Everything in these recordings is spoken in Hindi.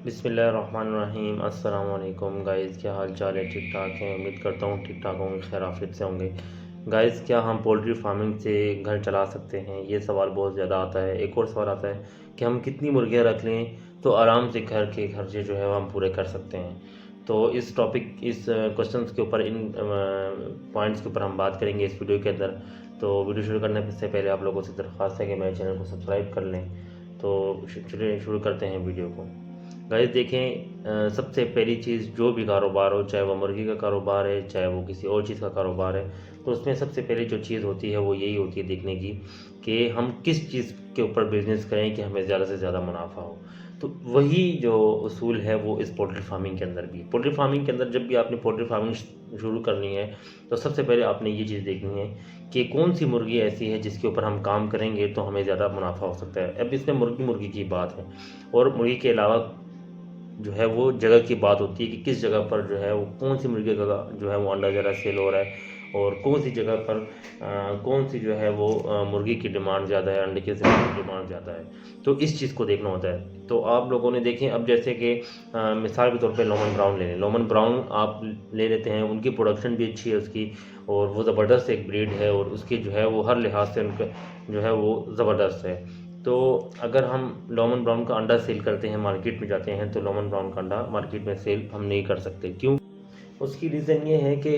बिस्मिल्लाहिर्रहमानिर्रहीम। अस्सलाम वालेकुम गाइज़, क्या हाल चाल है? ठीक ठाक हैं? उम्मीद करता हूँ ठीक ठाक होंगे, खैर आफियत से होंगे। गाइज़, क्या हम पोल्ट्री फार्मिंग से घर चला सकते हैं? ये सवाल बहुत ज़्यादा आता है। एक और सवाल आता है कि हम कितनी मुर्गियाँ रख लें तो आराम से घर के खर्चे जो है वो हम पूरे कर सकते हैं। तो इस क्वेश्चंस के ऊपर, इन पॉइंट्स के ऊपर हम बात करेंगे इस वीडियो के अंदर। तो वीडियो शुरू करने से पहले आप लोगों से दरख्वास्त है कि मेरे चैनल को सब्सक्राइब कर लें। तो चलिए शुरू करते हैं वीडियो को। गाइस देखें, सबसे पहली चीज़, जो भी कारोबार हो, चाहे वो मुर्गी का कारोबार है, चाहे वो किसी और चीज़ का कारोबार है, तो उसमें सबसे पहले जो चीज़ होती है वो यही होती है देखने की कि हम किस चीज़ के ऊपर बिज़नेस करें कि हमें ज़्यादा से ज़्यादा मुनाफा हो। तो वही जो उसूल है वो इस पोल्ट्री फार्मिंग के अंदर भी है। पोल्ट्री फार्मिंग के अंदर जब भी आपने पोल्ट्री फार्मिंग शुरू करनी है तो सबसे पहले आपने ये चीज़ देखनी है कि कौन सी मुर्गी ऐसी है जिसके ऊपर हम काम करेंगे तो हमें ज़्यादा मुनाफा हो सकता है। अब इसमें मुर्गी मुर्गी की बात है, और मुर्गी के अलावा जो है वो जगह की बात होती है कि किस जगह पर जो है वो कौन सी मुर्गी का जो है वो अंडा ज़्यादा सेल हो रहा है, और कौन सी जगह पर कौन सी जो है वो मुर्गी की डिमांड ज़्यादा है, अंडे की डिमांड ज़्यादा है। तो इस चीज़ को देखना होता है। तो आप लोगों ने देखें, अब जैसे कि मिसाल के तौर पे लोमन ब्राउन ले लें। लोमन ब्राउन आप ले लेते हैं, उनकी प्रोडक्शन भी अच्छी है उसकी, और वो ज़बरदस्त एक ब्रीड है, और उसकी जो है वो हर लिहाज से उनका जो है वो ज़बरदस्त है। तो अगर हम लोमन ब्राउन का अंडा सेल करते हैं, मार्केट में जाते हैं, तो लोमन ब्राउन का अंडा मार्केट में सेल हम नहीं कर सकते। क्यों? उसकी रीज़न ये है कि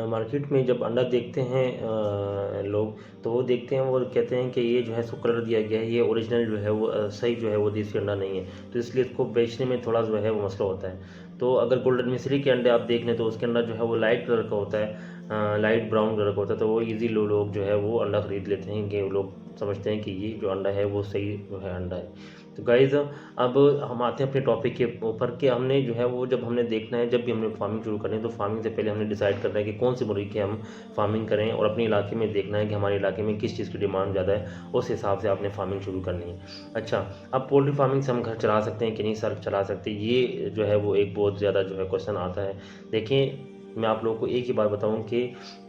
मार्केट में जब अंडा देखते हैं लोग, तो वो देखते हैं, वो कहते हैं कि ये जो है इसको कलर दिया गया है, ये ओरिजिनल जो है वो सही जो है वो देसी अंडा नहीं है, तो इसलिए इसको बेचने में थोड़ा जो है वो मसला होता है। तो अगर गोल्डन मिस्री के अंडे आप देख लें तो उसके अंडा जो है वो लाइट कलर का होता है, लाइट ब्राउन कलर का होता है, तो वो ईज़ी लोग जो है वो अंडा ख़रीद लेते हैं कि वो लोग समझते हैं कि ये जो अंडा है वो सही जो है अंडा है। तो गाइज़, अब हम आते हैं अपने टॉपिक के ऊपर कि हमने जो है वो, जब हमने देखना है, जब भी हमने फार्मिंग शुरू करनी है तो फार्मिंग से पहले हमने डिसाइड करना है कि कौन सी मुर्गी की हम फार्मिंग करें, और अपने इलाके में देखना है कि हमारे इलाके में किस चीज़ की डिमांड ज़्यादा है, उस हिसाब से आपने फार्मिंग शुरू करनी है। अच्छा, अब पोल्ट्री फार्मिंग से हम घर चला सकते हैं कि नहीं सर चला सकते, ये जो है वो एक बहुत ज़्यादा जो है क्वेश्चन आता है। देखिए, मैं आप लोगों को एक ही बात बताऊं कि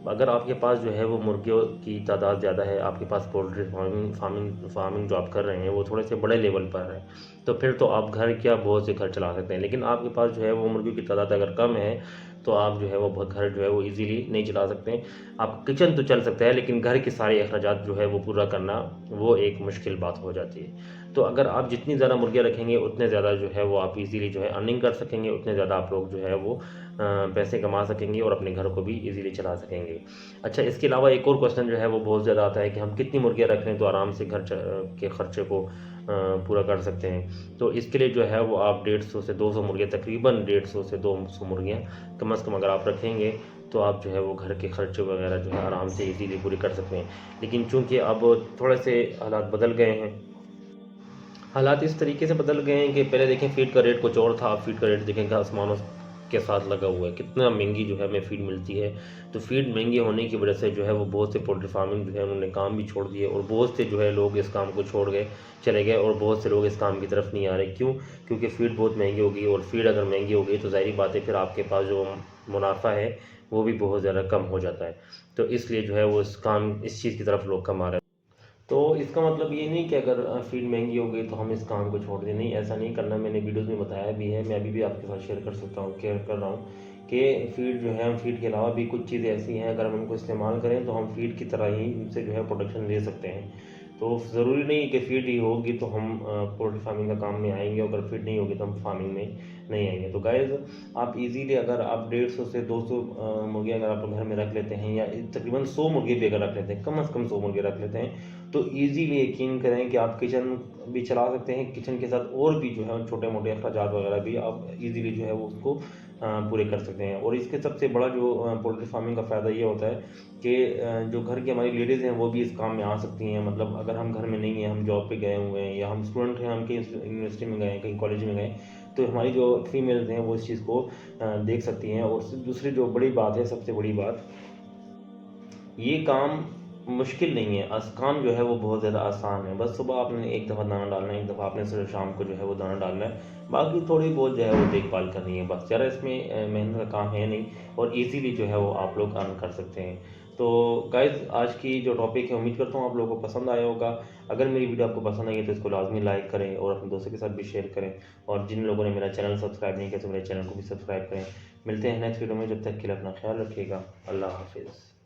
अगर आपके पास जो है वो मुर्गियों की तादाद ज़्यादा है, आपके पास पोल्ट्री फार्मिंग जो आप कर रहे हैं वो थोड़े से बड़े लेवल पर है, तो फिर तो आप घर क्या बहुत से घर चला सकते हैं। लेकिन आपके पास जो है वो मुर्गियों की तादाद अगर कम है, तो आप जो है वो बहुत घर जो है वो इजीली नहीं चला सकते हैं। आप किचन तो चल सकता है, लेकिन घर के सारे अखराजात जो है वो पूरा करना वो एक मुश्किल बात हो जाती है। तो अगर आप जितनी ज़्यादा मुर्गियाँ रखेंगे उतने ज़्यादा जो है वो आप इजीली जो है अर्निंग कर सकेंगे, उतने ज़्यादा आप लोग जो है वो पैसे कमा सकेंगे और अपने घर को भी इजीली चला सकेंगे। अच्छा, इसके अलावा एक और क्वेश्चन जो है वो बहुत ज़्यादा आता है कि हम कितनी मुर्गियाँ रख लें तो आराम से के खर्चे को पूरा कर सकते हैं। तो इसके लिए जो है वो आप 150 से 200 मुर्गियाँ, तकरीबन 150 से 200 मुर्गियाँ कम से कम अगर आप रखेंगे, तो आप जो है वो घर के खर्चे वगैरह जो है आराम से इजीली पूरी कर सकते हैं। लेकिन चूंकि अब थोड़े से हालात बदल गए हैं, हालात इस तरीके से बदल गए हैं कि पहले देखें फीड का रेट कुछ और था, अब फीड का रेट देखें कि आसमानों के साथ लगा हुआ है, कितना महंगी जो है हमें फीड मिलती है। तो फीड महंगी होने की वजह से जो है वो बहुत से पोल्ट्री फार्मिंग जो है उन्होंने काम भी छोड़ दिए, और बहुत से जो है लोग इस काम को छोड़ गए चले गए, और बहुत से लोग इस काम की तरफ नहीं आ रहे। क्यों? क्योंकि फ़ीड बहुत महंगी होगी, और फीड अगर महंगी हो गई तो ज़ाहिर बात है फिर आपके पास जो मुनाफा है वो भी बहुत ज़्यादा कम हो जाता है। तो इसलिए जो है वो इस चीज़ की तरफ लोग कम आ रहे हैं। तो इसका मतलब ये नहीं कि अगर फीड महंगी हो गई तो हम इस काम को छोड़ दें, नहीं, ऐसा नहीं करना। मैंने वीडियोस में बताया भी है, मैं अभी भी आपके साथ शेयर कर सकता हूँ, शेयर कर रहा हूँ कि फीड जो है, हम फीड के अलावा भी कुछ चीज़ें ऐसी हैं, अगर हम उनको इस्तेमाल करें तो हम फीड की तरह ही इनसे जो है प्रोडक्शन ले सकते हैं। तो ज़रूरी नहीं कि फ़ीड ही होगी तो हम पोल्ट्री फार्मिंग का काम में आएंगे, अगर फीड नहीं होगी तो हम फार्मिंग में नहीं आएंगे। तो गाइज़, आप इजीली अगर आप 150 से 200 मुर्गियाँ अगर आप घर में रख लेते हैं, या तकरीबन 100 मुर्गे भी अगर रख लेते हैं, कम से कम 100 मुर्गे रख लेते हैं, तो ईज़िली यकीन करें कि आप किचन भी चला सकते हैं। किचन के साथ और भी जो है छोटे मोटे अखराजात वगैरह भी आप ईज़िली जो है वो उसको पूरे कर सकते हैं। और इसके सबसे बड़ा जो पोल्ट्री फार्मिंग का फ़ायदा ये होता है कि जो घर की हमारी लेडीज़ हैं वो भी इस काम में आ सकती हैं। मतलब अगर हम घर में नहीं हैं, हम जॉब पे गए हुए हैं, या हम स्टूडेंट हैं, हम कहीं यूनिवर्सिटी में गए हैं, कहीं कॉलेज में गए, तो हमारी जो फीमेल्स हैं वो इस चीज़ को देख सकती हैं। और दूसरी जो बड़ी बात है, सबसे बड़ी बात, ये काम मुश्किल नहीं है, काम जो है वो बहुत ज़्यादा आसान है। बस सुबह आपने एक दफ़ा दाना डालना है, एक दफ़ा आपने शाम को जो है वो दाना डालना है, बाकी थोड़ी बहुत जो है वो देखभाल करनी है बस। ज़्यादा इसमें मेहनत का काम है नहीं, और इजीली जो है वो आप लोग अर्न कर सकते हैं। तो गाइज़ आज की जो टॉपिक है उम्मीद करता हूँ आप लोगों को पसंद आया होगा। अगर मेरी वीडियो आपको पसंद आई है तो इसको लाजमी लाइक करें और अपने दोस्तों के साथ भी शेयर करें, और जिन लोगों ने मेरा चैनल सब्सक्राइब नहीं किया तो मेरे चैनल को भी सब्सक्राइब करें। मिलते हैं नेक्स्ट वीडियो में, जब तक के लिए अपना ख्याल रखिएगा। अल्लाह हाफिज़।